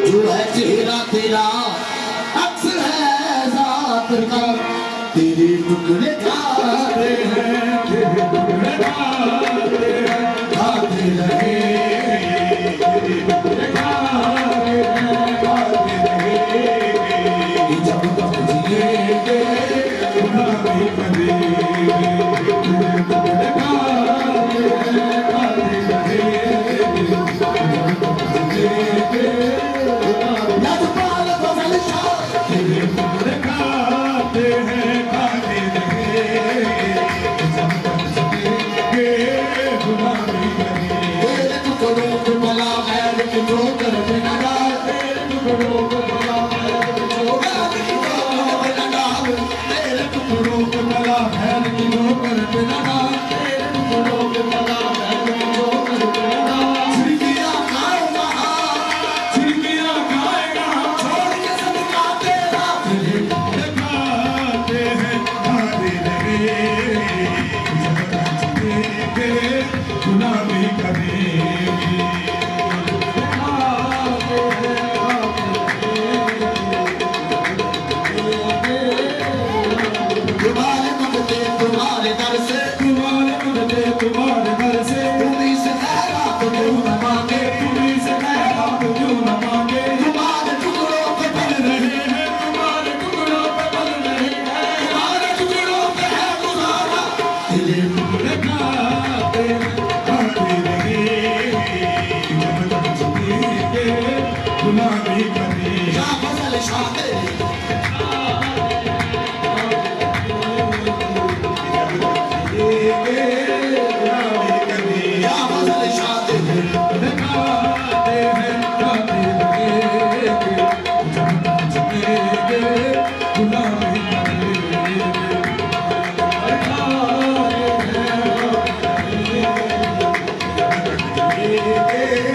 जो है चेहरा तेरा अक्स है जात का तेरे टुकड़े खाते हैं तेरे टुकड़े खाते हैं खाते रहे तेरे टुकड़े खाते हैं खाते रहे जब तक जिएंगे गुनाह नहीं करेंगे तेरे टुकड़े खाते हैं खाते रहे Yeah.